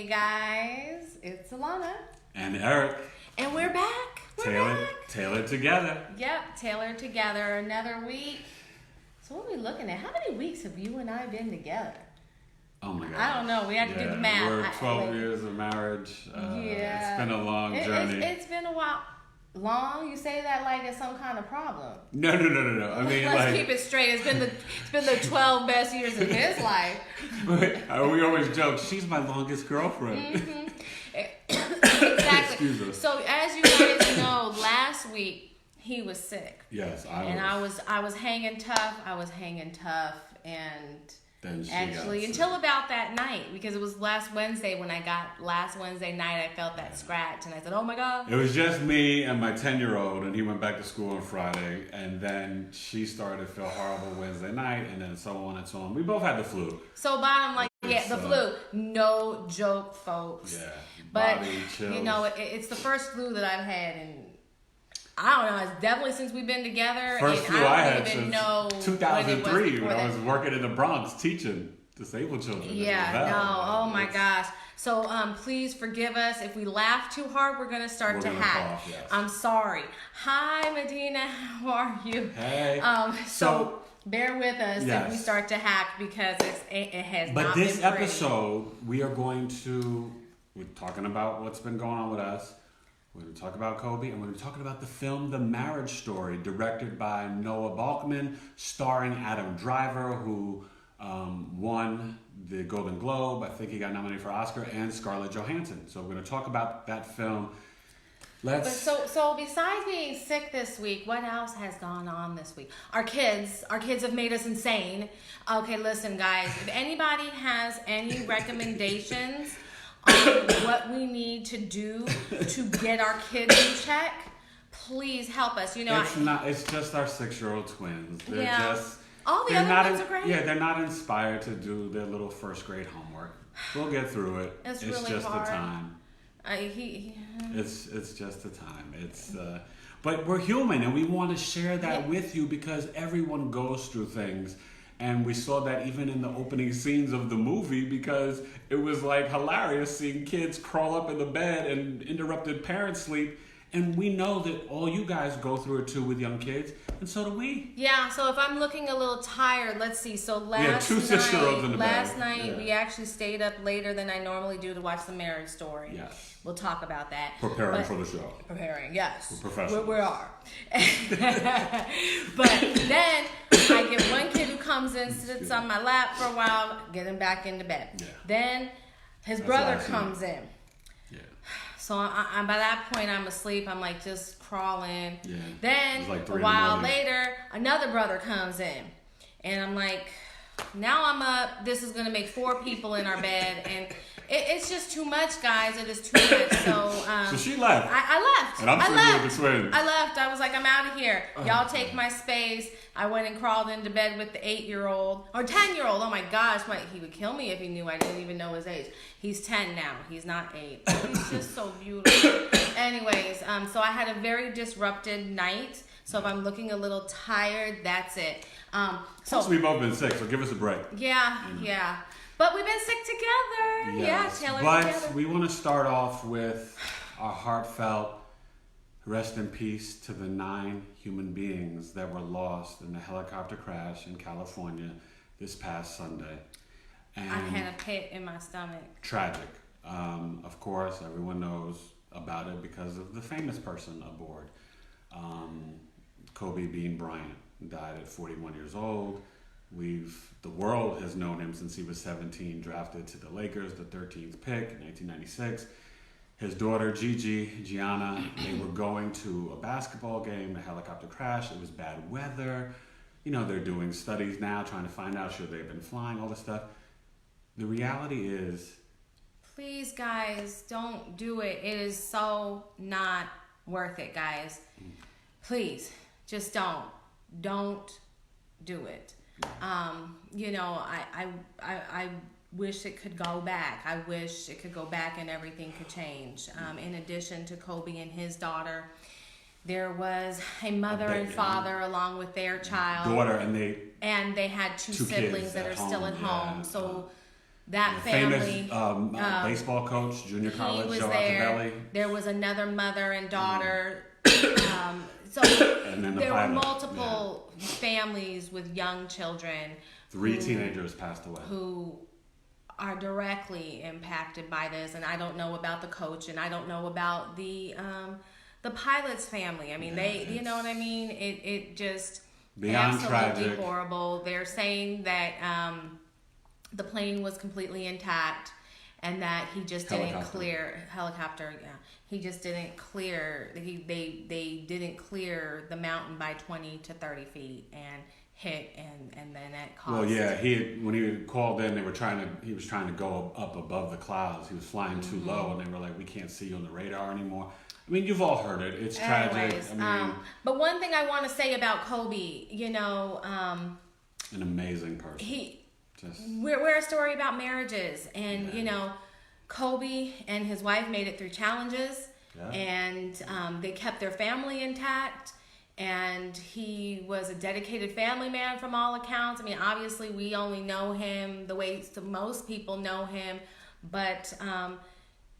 guys, it's Allana. And Eric. And we're back. Taylored together. Yep, tailored together. Another week. So what are we looking at? How many weeks have you and I been together? Oh my God. I don't know. We had to do the math. We're 12 years of marriage. It's been a long journey. It's been a while. Long? You say that like it's some kind of problem. No. I mean, let's keep it straight. It's been the 12 best years of his life. We always joke, she's my longest girlfriend. Mm-hmm. Exactly. Excuse us. So as you guys know, last week he was sick. Yes, I was hanging tough, and then she actually until about that night, because it was last Wednesday night I felt that scratch and I said, oh my God. It was just me and my 10-year-old, and he went back to school on Friday, and then she started to feel horrible Wednesday night, and then so on and so on. We both had the flu. So bottom line, the flu. No joke, folks. Yeah. But chills. you know, it's the first flu that I've had in, I don't know, it's definitely since we've been together. First flu I had since know 2003 when I was working in the Bronx teaching disabled children. Oh my gosh. So please forgive us. If we laugh too hard, we're going to start to hack. Cough, yes. I'm sorry. Hi, Medina. How are you? Hey. So bear with us if we start to hack, because it has not been But this pretty. episode, we're talking about what's been going on with us. We're going to talk about Kobe, and we're going to talk about the film The Marriage Story, directed by Noah Baumbach, starring Adam Driver, who won the Golden Globe. I think he got nominated for Oscar, and Scarlett Johansson. So we're going to talk about that film. So besides being sick this week, what else has gone on this week? Our kids have made us insane. Okay, listen, guys. If anybody has any recommendations on what we need to do to get our kids in check, please help us. You know, it's just our 6-year-old twins. They're just all the other ones are great. Yeah, they're not inspired to do their little first grade homework. We'll get through it. It's really just hard. The time. It's just the time. But we're human, and we want to share that with you, because everyone goes through things. And we saw that even in the opening scenes of the movie, because it was like hilarious seeing kids crawl up in the bed and interrupted parents' sleep. And we know that all you guys go through it too with young kids, and so do we. Yeah, so if I'm looking a little tired, let's see. So last 2 6-year-olds in the bed. Last night we actually stayed up later than I normally do to watch The Marriage Story. Yes. We'll talk about that. Preparing for the show. Preparing, yes. We're professionals. We are. But then I get one kid who comes in, sits on my lap for a while, get him back into bed. Yeah. Then his brother comes in. Yeah. So by that point, I'm asleep. I'm like just crawling. Yeah. Then a while later, another brother comes in. And I'm like, now I'm up. This is going to make 4 people in our bed. And it's just too much, guys. It is too much. So she left. I left. And I'm sleeping with the twins. I left. I was like, I'm out of here. Y'all take my space. I went and crawled into bed with the 8-year-old or 10-year-old. Oh my gosh, he would kill me if he knew I didn't even know his age. He's 10 now. He's not 8. He's just so beautiful. Anyways, so I had a very disrupted night. So if I'm looking a little tired, that's it. So we've both been sick, so give us a break. Yeah. But we've been sick together. Yes. Yeah, But we want to start off with our heartfelt rest in peace to the 9 human beings that were lost in the helicopter crash in California this past Sunday. And I had a pit in my stomach. Tragic. Of course, everyone knows about it because of the famous person aboard. Kobe Bean Bryant died at 41 years old. The world has known him since he was 17, drafted to the Lakers, the 13th pick in 1996. His daughter, Gianna, they were going to a basketball game, a helicopter crash. It was bad weather. You know, they're doing studies now, trying to find out should they have been flying, all this stuff. The reality is... Please, guys, don't do it. It is so not worth it, guys. Please, just don't. Don't do it. You know, I wish it could go back. I wish it could go back and everything could change. In addition to Kobe and his daughter, there was a mother and father along with their child. Daughter, and they had two siblings that are still at home. So that family. Famous baseball coach, junior college, he was Joe there. Altobelli. There was another mother and daughter. So And then there were multiple families with young children. 3 teenagers passed away. Who are directly impacted by this, and I don't know about the coach, and I don't know about the pilot's family. I mean, you know what I mean? It just beyond absolutely tragic. Horrible. They're saying that the plane was completely intact, and that he just didn't clear helicopter. Yeah, he just didn't clear. They didn't clear the mountain by 20 to 30 feet and hit, and then it caused. Well, yeah, when he called in, he was trying to go up above the clouds. He was flying too low, and they were like, "We can't see you on the radar anymore." I mean, you've all heard it. It's tragic. I mean, but one thing I want to say about Kobe, an amazing person. We're a story about marriages, and Kobe and his wife made it through challenges, and they kept their family intact. And he was a dedicated family man from all accounts. I mean, obviously, we only know him the way most people know him. But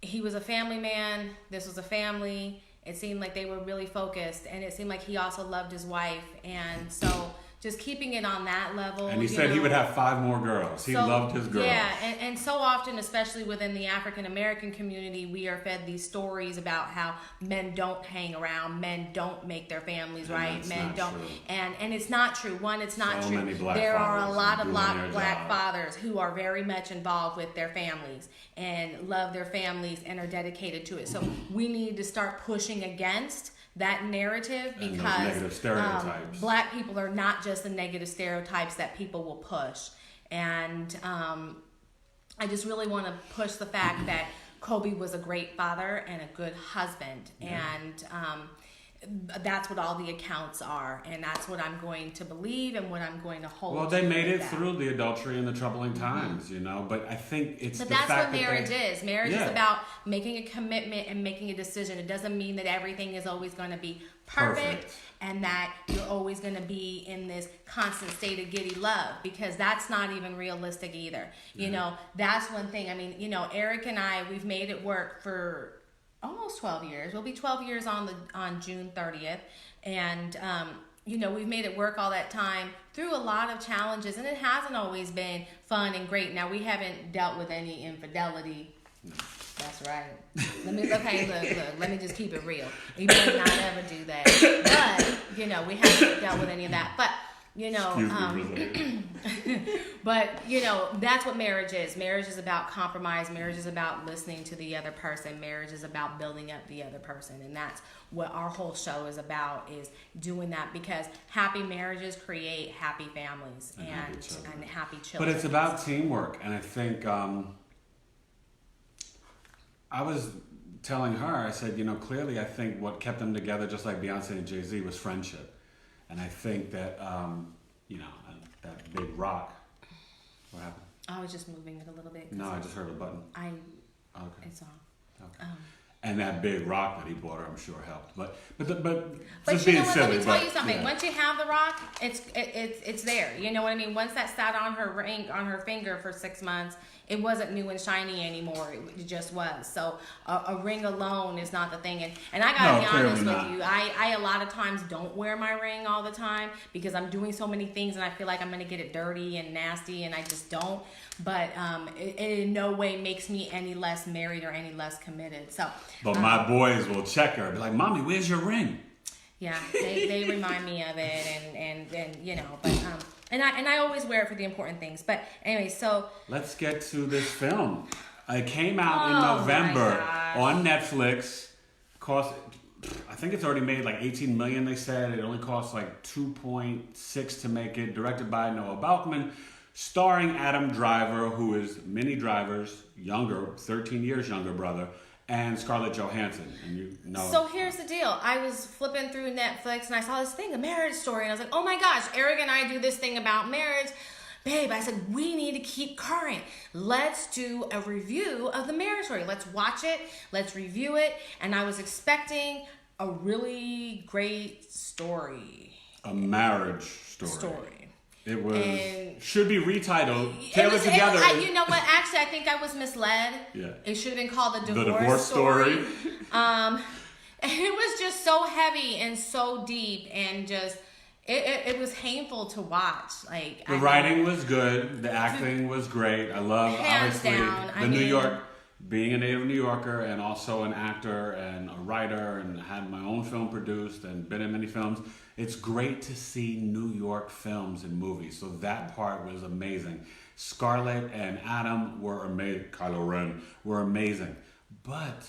he was a family man. This was a family. It seemed like they were really focused. And it seemed like he also loved his wife. And so just keeping it on that level. And he said he would have 5 more girls. He loved his girls. Yeah, and so often, especially within the African American community, we are fed these stories about how men don't hang around, men don't make their families right, men don't. True. And it's not true. One, it's not so true. Many black there are a lot of black fathers who are very much involved with their families and love their families and are dedicated to it. So we need to start pushing against that narrative, because negative stereotypes. Black people are not just the negative stereotypes that people will push. And I just really want to push the fact that Kobe was a great father and a good husband. Yeah. And that's what all the accounts are, and that's what I'm going to believe and what I'm going to hold. Well, they made it through the adultery and the troubling times, but I think it's. But that's what marriage is. Marriage is about making a commitment and making a decision. It doesn't mean that everything is always going to be perfect and that you're always going to be in this constant state of giddy love, because that's not even realistic either. That's one thing. I mean, Eric and I, we've made it work for almost 12 years. We'll be 12 years on June 30th. And, we've made it work all that time through a lot of challenges, and it hasn't always been fun and great. Now, we haven't dealt with any infidelity. That's right. Let me just keep it real. We better not ever do that. But, we haven't dealt with any of that. But, but that's what marriage is. Marriage is about compromise. Marriage is about listening to the other person. Marriage is about building up the other person, and that's what our whole show is about, is doing that, because happy marriages create happy families and happy children. But it's about teamwork, and I think I was telling her, I said, clearly I think what kept them together, just like Beyonce and Jay-Z, was friendship. And I think that, that big rock. What happened? I was just moving it a little bit. No, I just heard a button. Okay. It's on. Okay. And that big rock that he bought her, I'm sure helped. But just being silly. Let me tell you something. Yeah. Once you have the rock, it's there. You know what I mean? Once that sat on her finger for 6 months, it wasn't new and shiny anymore. It just was. So a ring alone is not the thing. And I gotta be honest with you. I a lot of times don't wear my ring all the time because I'm doing so many things and I feel like I'm gonna get it dirty and nasty, and I just don't. But it in no way makes me any less married or any less committed. So. But my boys will check her, be like, "Mommy, where's your ring?" Yeah, they remind me of it, and but and I always wear it for the important things. But anyway, so let's get to this film. It came out in November on Netflix. I think it's already made like $18 million. They said it only cost like $2.6 to make it. Directed by Noah Baumbach, starring Adam Driver, who is Minnie Driver's 13 years younger brother, and Scarlett Johansson. And So here's the deal. I was flipping through Netflix and I saw this thing, A Marriage Story, and I was like, oh my gosh, Eric and I do this thing about marriage. Babe, I said, we need to keep current. Let's do a review of The Marriage Story. Let's watch it. Let's review it. And I was expecting a really great story. A marriage story. It was and should be retitled Taylored Together. You know what? Actually, I think I was misled. Yeah. It should have been called The The Divorce, Divorce Story. It was just so heavy and so deep and just it was painful to watch. Like the writing was good, the acting was great. I love obviously the New York, being a native New Yorker and also an actor and a writer and had my own film produced and been in many films. It's great to see New York films and movies. So that part was amazing. Scarlett and Adam were amazing. Kylo Ren were amazing. But,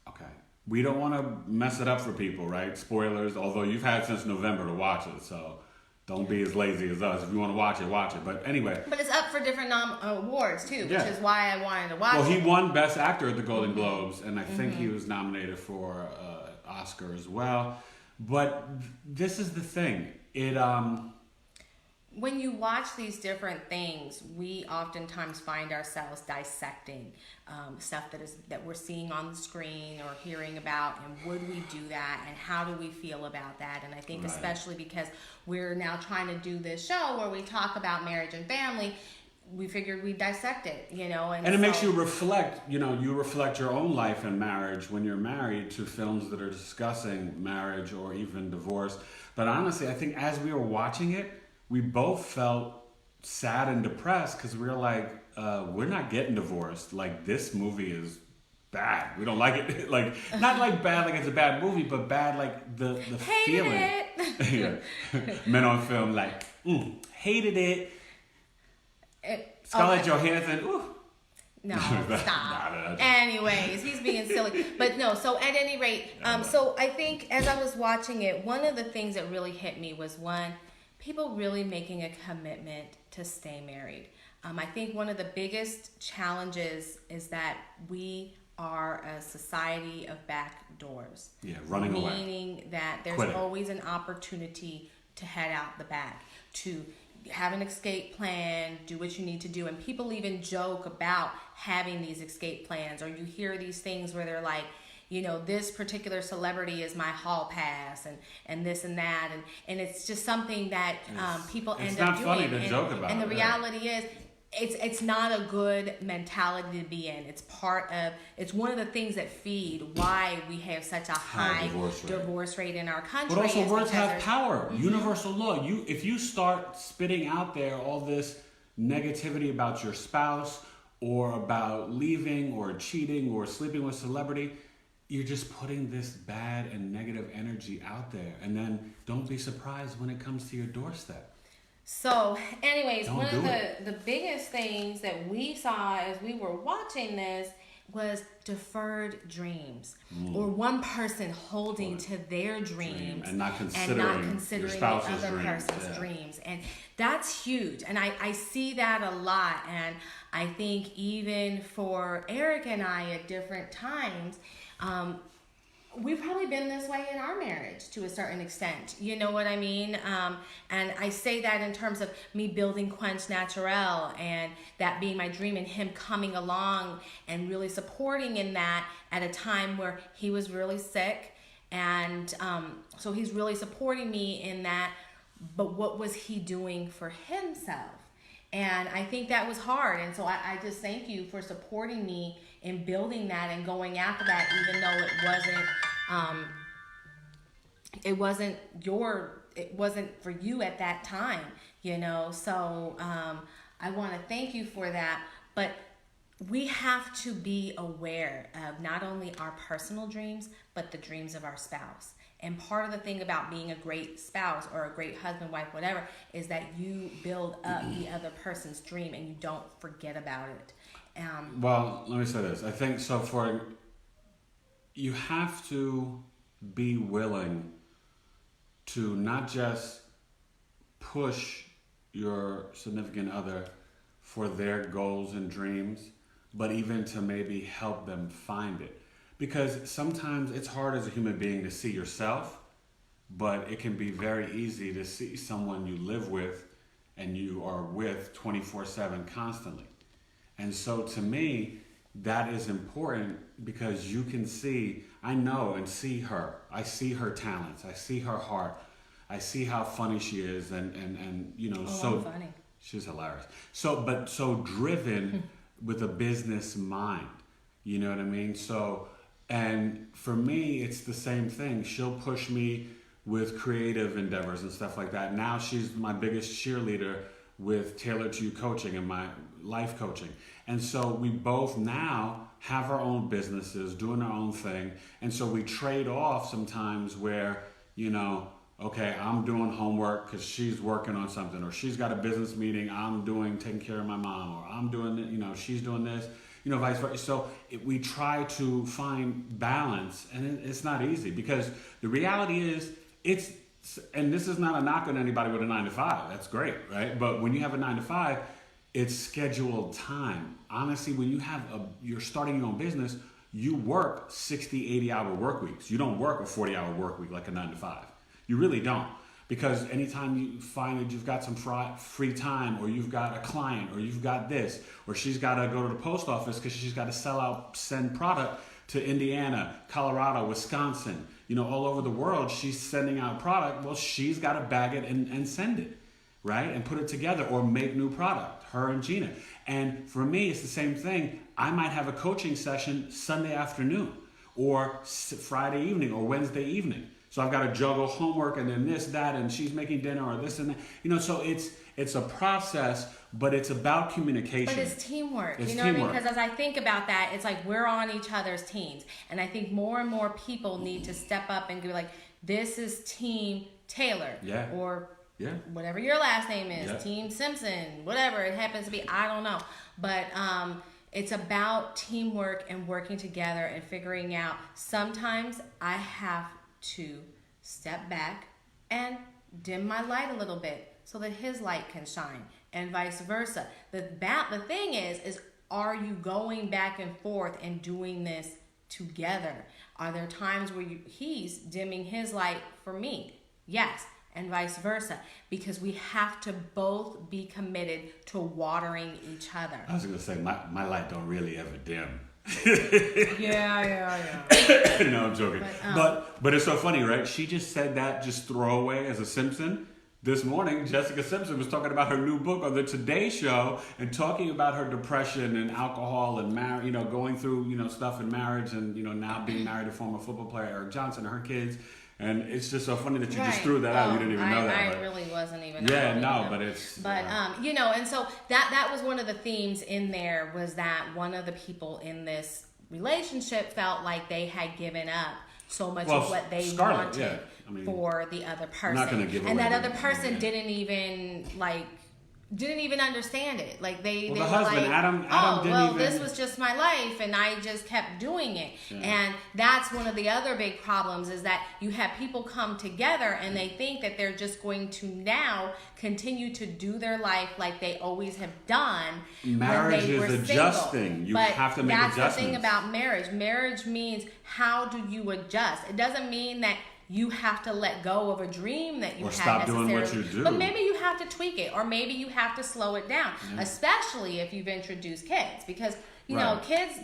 okay, we don't want to mess it up for people, right? Spoilers, although you've had since November to watch it, so don't be as lazy as us. If you want to watch it. But anyway. But it's up for different awards, too, which is why I wanted to watch it. Well, he won Best Actor at the Golden Globes, and I think he was nominated for Oscar as well. But this is the thing. When you watch these different things, we oftentimes find ourselves dissecting stuff that we're seeing on the screen or hearing about, and would we do that, and how do we feel about that? And I think especially because we're now trying to do this show where we talk about marriage and family, we figured we'd dissect it, And it makes you reflect, you reflect your own life and marriage when you're married to films that are discussing marriage or even divorce. But honestly, I think as we were watching it, we both felt sad and depressed because we were like, we're not getting divorced. Like, this movie is bad. We don't like it. Like, not like bad like it's a bad movie, but bad like the feeling. Hated it. Men on film like, hated it. Scarlett Johansson, ooh. No, stop. Anyways, he's being silly. But no, so at any rate, so I think as I was watching it, one of the things that really hit me was people really making a commitment to stay married. I think one of the biggest challenges is that we are a society of back doors. Yeah, running away. Meaning that there's always an opportunity to head out the back, to have an escape plan, do what you need to do. And people even joke about having these escape plans, or you hear these things where they're like, this particular celebrity is my hall pass, and this and that, and it's just something that people end up doing. It's not funny to joke about. And the reality is, it's not a good mentality to be in. It's one of the things that feed why we have such a high divorce rate in our country. But also words have power. Universal law. If you start spitting out there all this negativity about your spouse or about leaving or cheating or sleeping with celebrity, you're just putting this bad and negative energy out there. And then don't be surprised when it comes to your doorstep. So, anyways, one of the biggest things that we saw as we were watching this was deferred dreams, or one person holding to their dream and not considering the other person's dreams. And that's huge. And I see that a lot. And I think even for Eric and I at different times, we've probably been this way in our marriage to a certain extent. You know what I mean? And I say that in terms of me building Quench Naturel and that being my dream, and him coming along and really supporting in that at a time where he was really sick. And so he's really supporting me in that. But what was he doing for himself? And I think that was hard. And so I just thank you for supporting me in building that and going after that, even though it wasn't for you at that time, So I want to thank you for that. But we have to be aware of not only our personal dreams, but the dreams of our spouse. And part of the thing about being a great spouse or a great husband, wife, whatever, is that you build up the other person's dream and you don't forget about it. Well, let me say this. I think so you have to be willing to not just push your significant other for their goals and dreams, but even to maybe help them find it. Because sometimes it's hard as a human being to see yourself, but it can be very easy to see someone you live with and you are with 24/7 constantly. And so to me, that is important because you can see, I know and see her. I see her talents. I see her heart. I see how funny she is, and you know, I'm funny. She's hilarious. So driven with a business mind. You know what I mean? So, and for me, it's the same thing. She'll push me with creative endeavors and stuff like that. Now she's my biggest cheerleader with Taylored2 coaching and my life coaching. And so we both now have our own businesses, doing our own thing. And so we trade off sometimes where, you know, okay, I'm doing homework because she's working on something, or she's got a business meeting, I'm taking care of my mom, or I'm doing, you know, she's doing this, you know, vice versa. So we try to find balance, and it's not easy, because the reality is, and this is not a knock on anybody with a 9-to-5, that's great, right? But when you have a 9-to-5, it's scheduled time. Honestly, when you're starting your own business, you work 60, 80-hour work weeks. You don't work a 40-hour work week like a 9-to-5. You really don't. Because anytime you find that you've got some free time, or you've got a client, or you've got this, or she's got to go to the post office because she's got to send product to Indiana, Colorado, Wisconsin, you know, all over the world, she's sending out product. Well, she's got to bag it and send it, right? And put it together, or make new product, her and Gina. And for me, it's the same thing. I might have a coaching session Sunday afternoon, or Friday evening, or Wednesday evening. So I've got to juggle homework and then this, that, and she's making dinner, or this and that. You know, so it's a process, but it's about communication. But it's teamwork. It's you know teamwork. what I mean? Because as I think about that, it's like we're on each other's teams. And I think more and more people need to step up and be like, this is Team Taylor. Yeah. Or yeah. whatever your last name is. Yeah. Team Simpson. Whatever it happens to be. I don't know. But it's about teamwork and working together and figuring out. Sometimes I have to step back and dim my light a little bit so that his light can shine, and vice versa. The thing is are you going back and forth and doing this together? Are there times where he's dimming his light for me? Yes, and vice versa, because we have to both be committed to watering each other. I was going to say, my light don't really ever dim. Yeah. No, I'm joking. But it's so funny, right? She just said that just throwaway as a Simpson. This morning, Jessica Simpson was talking about her new book on the Today Show, and talking about her depression and alcohol and marriage, you know, going through, you know, stuff in marriage, and, you know, now being married to former football player Eric Johnson and her kids. And it's just so funny that you just threw that out. You didn't even know that. I really wasn't even. Yeah, no, but it's. But you know, and so that was one of the themes in there, was that one of the people in this relationship felt like they had given up so much of what they wanted for the other person. Not gonna give and away that other person didn't even understand it. Like they the were husband, like, Adam didn't even... this was just my life, and I just kept doing it. Yeah. And that's one of the other big problems, is that you have people come together and they think that they're just going to now continue to do their life like they always have done. Marriage when they is adjusting. You have to make adjustments. That's the thing about marriage. Marriage means, how do you adjust? It doesn't mean that you have to let go of a dream that you had stop necessarily. Doing what you do. But maybe you have to tweak it, or maybe you have to slow it down, especially if you've introduced kids, because you know, kids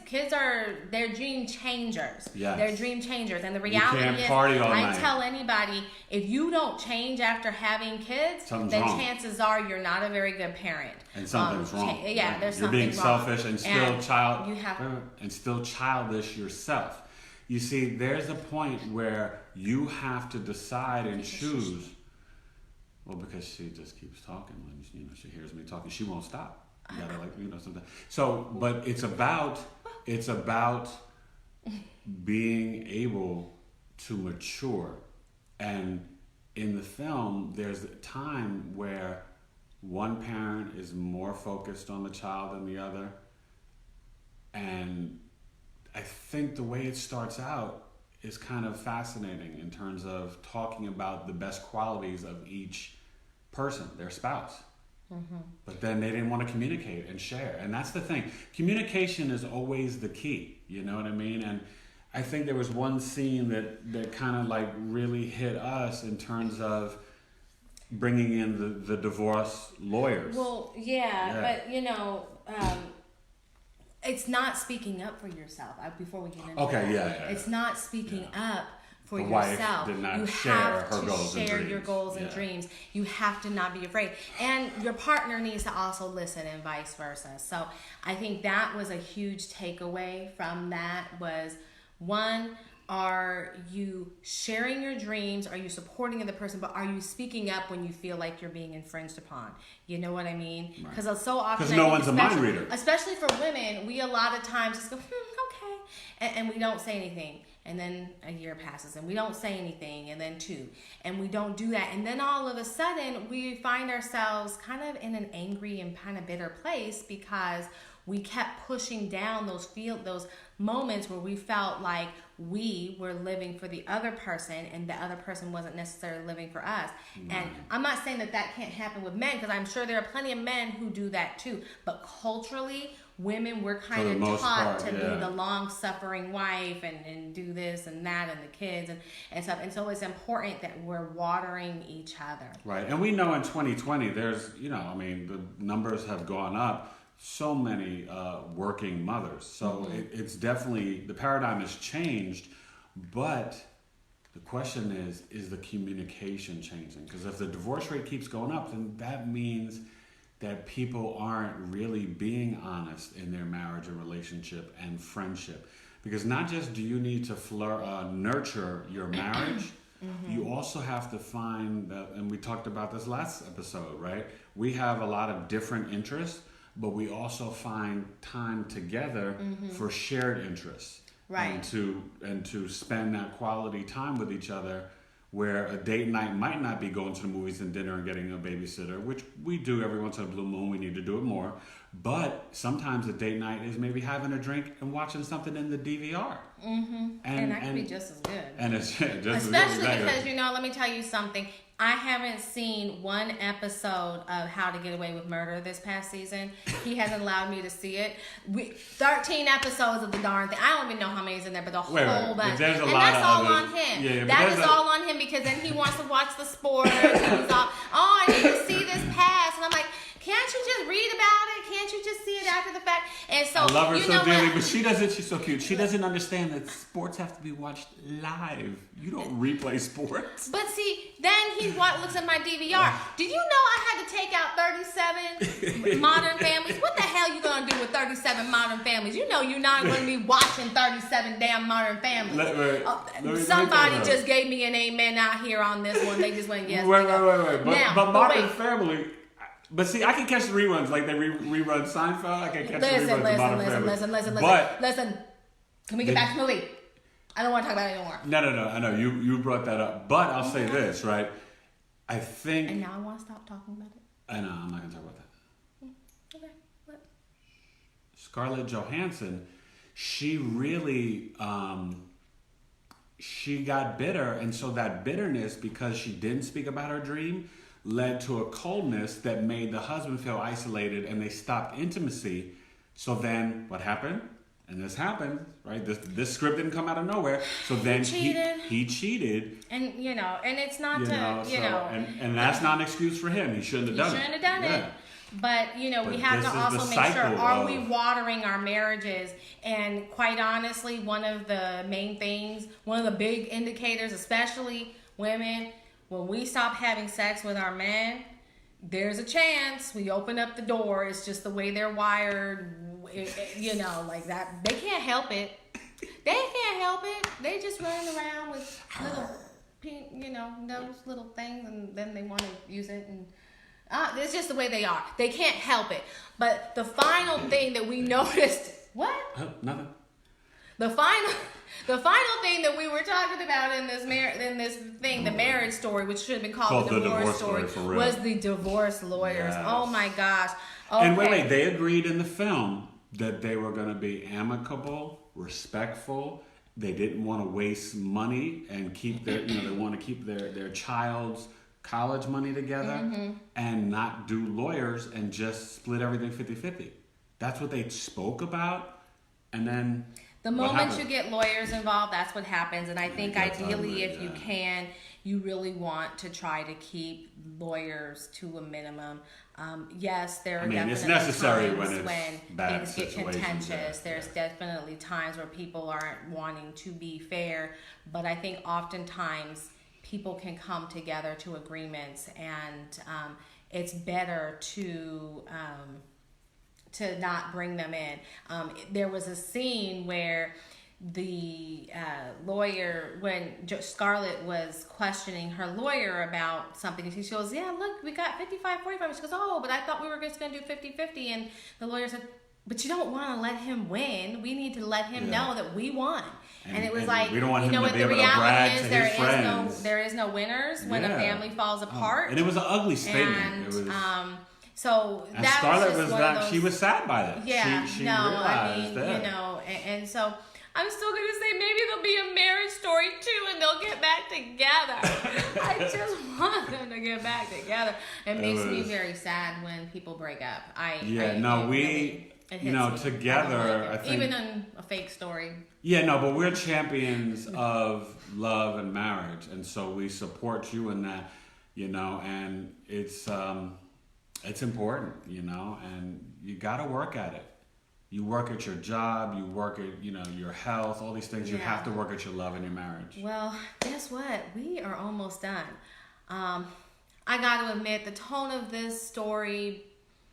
they're dream changers. Yes. They're dream changers, and the reality is, I tell anybody, if you don't change after having kids, then chances are you're not a very good parent. And something's wrong. There's you're something being wrong. selfish and still childish yourself. You see, there's a point where you have to decide and choose. Well, because she just keeps talking. When she hears me talking, she won't stop. You gotta something. So, but it's about being able to mature. And in the film, there's a time where one parent is more focused on the child than the other, and I think the way it starts out is kind of fascinating in terms of talking about the best qualities of each person, their spouse. Mm-hmm. But then they didn't want to communicate and share. And that's the thing. Communication is always the key. You know what I mean? And I think there was one scene that kind of like really hit us in terms of bringing in the divorce lawyers. Well, but you know... it's not speaking up for yourself. Before we get into that, it's not speaking up for the yourself. Wife did not you share have her to goals and share dreams. your goals and dreams. You have to not be afraid. And your partner needs to also listen and vice versa. So I think that was a huge takeaway from that was, one, are you sharing your dreams? Are you supporting the other person? But are you speaking up when you feel like you're being infringed upon? You know what I mean? Because so often, because no one's a mind reader. Especially for women, we a lot of times just go, okay, and we don't say anything. And then a year passes and we don't say anything, and then 2, and we don't do that. And then all of a sudden we find ourselves kind of in an angry and kind of bitter place because we kept pushing down those moments where we felt like we were living for the other person and the other person wasn't necessarily living for us. And I'm not saying that can't happen with men, because I'm sure there are plenty of men who do that too. But culturally, women, we're kind of taught to be the long-suffering wife and do this and that and the kids and stuff. And so it's important that we're watering each other. Right. And we know in 2020, there's, the numbers have gone up. So many working mothers. So it's definitely, the paradigm has changed, but the question is the communication changing? Because if the divorce rate keeps going up, then that means that people aren't really being honest in their marriage and relationship and friendship. Because not just do you need to nurture your marriage, you also have to find, and we talked about this last episode, right? We have a lot of different interests, but we also find time together for shared interests, right? And to spend that quality time with each other, where a date night might not be going to the movies and dinner and getting a babysitter, which we do every once in a blue moon. We need to do it more, but sometimes a date night is maybe having a drink and watching something in the DVR, and that could be just as good. And it's just especially because let me tell you something. I haven't seen one episode of How to Get Away with Murder this past season. He hasn't allowed me to see it. 13 episodes of the darn thing. I don't even know how many is in there, but the whole bunch. And that's all on him. Yeah, that is all on him, because then he wants to watch the sports. And he's all, I need to see this pass. And I'm like, can't you just read about it? Can't you just see it after the fact? And so, I love her so dearly, but she doesn't. She's so cute. She doesn't understand that sports have to be watched live. You don't replay sports. But see, then he looks at my DVR. Did you know I had to take out 37 Modern Families? What the hell you gonna do with 37 Modern Families? You know you're not going to be watching 37 damn Modern Families. Somebody just gave me an amen out here on this one. They just went, yes. Wait. But Modern Family. But see, I can catch the reruns, like they rerun Seinfeld. I can catch the reruns of Modern Family. Listen. Can we get back to the movie? I don't want to talk about it anymore. No. I know you brought that up, but I'll say this, right? I think. And now I want to stop talking about it. I know I'm not gonna talk about that. Okay. What? Scarlett Johansson, she really she got bitter, and so that bitterness, because she didn't speak about her dream, led to a coldness that made the husband feel isolated, and they stopped intimacy. So then what happened? And this happened, right? This script didn't come out of nowhere. So then he cheated. And and it's not and that's not an excuse for him. He shouldn't have done it. He shouldn't have done it. But we have to also make sure, are we watering our marriages? And quite honestly, one of the main things, one of the big indicators, especially women, when we stop having sex with our men, there's a chance we open up the door. It's just the way they're wired, like that. They can't help it. They can't help it. They just run around with little pink, those little things, and then they want to use it. And it's just the way they are. They can't help it. But the final thing that we noticed, what? Nothing. The final thing that we were talking about in this the marriage story, which should have been called the divorce story, was the divorce lawyers. Yes. Oh my gosh. Okay. And wait, they agreed in the film that they were going to be amicable, respectful. They didn't want to waste money and keep their, they want to keep their child's college money together and not do lawyers and just split everything 50-50. That's what they spoke about. And then The moment you get lawyers involved, that's what happens. And I think ideally, if you can, you really want to try to keep lawyers to a minimum. Yes, there are definitely it's necessary times when bad things get contentious. There's definitely times where people aren't wanting to be fair. But I think oftentimes people can come together to agreements, and it's better to not bring them in. There was a scene where the lawyer, when Scarlett was questioning her lawyer about something, she goes, yeah, look, we got 55-45. She goes, oh, but I thought we were just going to do 50-50. And the lawyer said, but you don't want to let him win. We need to let him know that we won. And it was like, we don't want you know him what to be the able to reality brag is? to his friends. There is no winners when a family falls apart. And it was an ugly statement. And, it was, so and that Scarlett was just one of those, she was sad by that. Yeah, she no, I realized mean, that. you know, and so I'm still going to say maybe there'll be a marriage story too, and they'll get back together. I just want them to get back together. It makes me very sad when people break up. Together, I think, even in a fake story. Yeah, no, but we're champions of love and marriage, and so we support you in that, you know, and it's important, you know, and you got to work at it. You work at your job, you work at, you know, your health, all these things. You have to work at your love and your marriage. Well, guess what? We are almost done. I got to admit, the tone of this story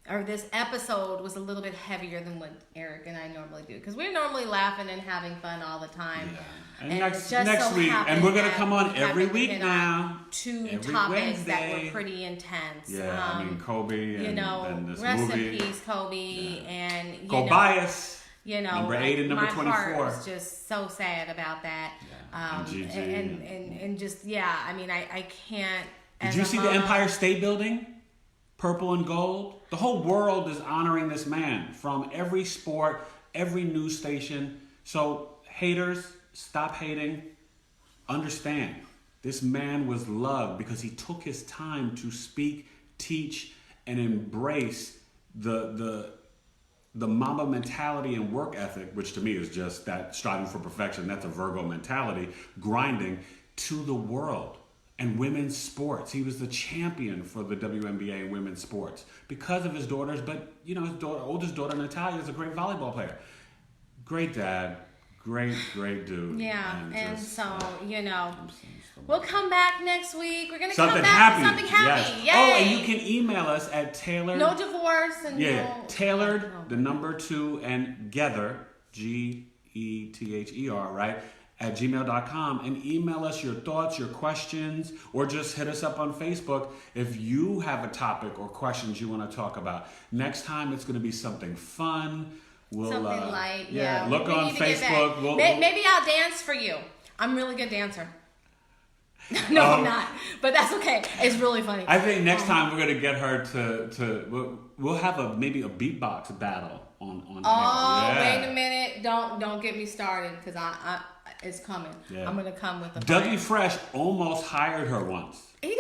or this episode was a little bit heavier than what Eric and I normally do, because we're normally laughing and having fun all the time. Yeah. And next week, and we're gonna come on every week now. Two every topics Wednesday. that were pretty intense. Yeah, I mean Kobe and, you know, and this rest movie. in peace, Kobe, and you Go know, bias. You know, number 8 and number 24. My heart is just so sad about that. Yeah. And Gigi. And just I mean, I can't. Did you see the Empire State Building? Purple and gold. The whole world is honoring this man from every sport, every news station. So haters, stop hating. Understand, this man was loved because he took his time to speak, teach, and embrace the Mamba mentality and work ethic, which to me is just that striving for perfection. That's a Virgo mentality, grinding to the world. And women's sports. He was the champion for the WNBA and women's sports because of his daughters. But, you know, his oldest daughter, Natalia, is a great volleyball player. Great dad. Great dude. Yeah, and so, you know, we'll come back next week. We're going to come back happy. with something happy. Yes. Yay. Oh, and you can email us at Taylored. No divorce. And Taylored, the number 2, and Gether, Gether, right? At gmail.com, and email us your thoughts, your questions, or just hit us up on Facebook if you have a topic or questions you want to talk about. Next time it's going to be something fun. Something light. Look on Facebook. Maybe I'll dance for you. I'm a really good dancer. No, I'm not. But that's okay. It's really funny. I think next time we're going to get her to we'll have maybe a beatbox battle on wait a minute. Don't get me started, because I it's coming. Yeah. I'm going to come with the Dougie Fresh almost hired her once. He did.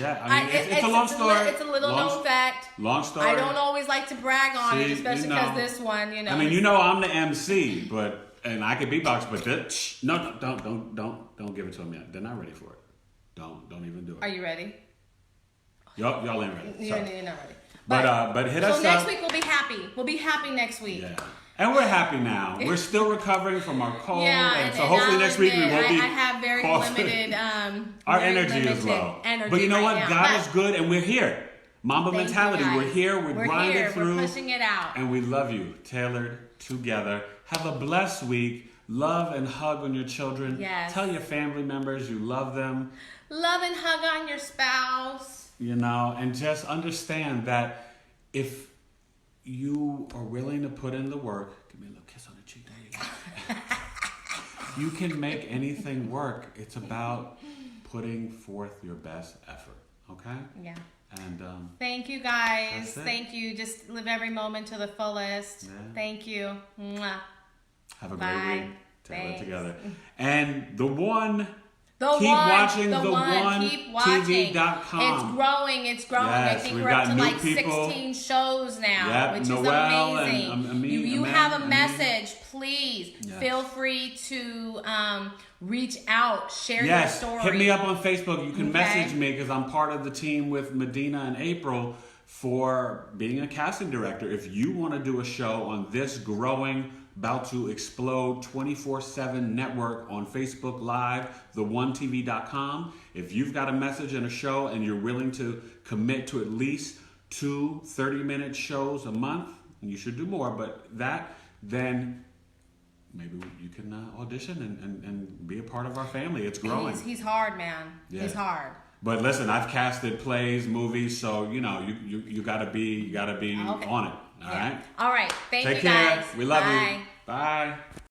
Yeah, I mean, it's a long story. It's a little known fact. Long story. I don't alwaay like to brag on it, especially because this one, you know. I mean, you know, I'm the MC, and I can beatbox, but don't give it to them yet. They're not ready for it. Don't even do it. Are you ready? Y'all ain't ready. You're not ready. But hit us up. So next week we'll be happy. We'll be happy next week. Yeah. And we're happy now. We're still recovering from our cold, and so hopefully next week we won't be. I have very limited. Our energy is low. But you know what? Now. God is good, and we're here. Mamba mentality. We're here. We're grinding through. We're pushing it out. And we love you. Taylored together. Have a blessed week. Love and hug on your children. Yes. Tell your family members you love them. Love and hug on your spouse. You know, and just understand that if you are willing to put in the work, give me a little kiss on the cheek. There you go. You can make anything work. It's about putting forth your best effort. Okay? Yeah. And thank you guys. Thank you. Just live every moment to the fullest. Yeah. Thank you. Mwah. Have a great week. Taylored together. And the one. Keep watching TV.com. It's growing. Yes, I think we're up to like 16 shows now, which is amazing. And you have have a message, please feel free to reach out, share your story. Hit me up on Facebook. You can message me because I'm part of the team with Medina and April for being a casting director. If you want to do a show on this growing, about to explode 24/7 network on Facebook Live, WUNTV.com. If you've got a message and a show and you're willing to commit to at least 2 30-minute shows a month, and you should do more, but then maybe you can audition and be a part of our family. It's growing. He's hard, man. Yeah. He's hard. But listen, I've casted plays, movies, so you gotta be on it. All right. All right. Thank you, guys. Take care. We love Bye. you. Bye.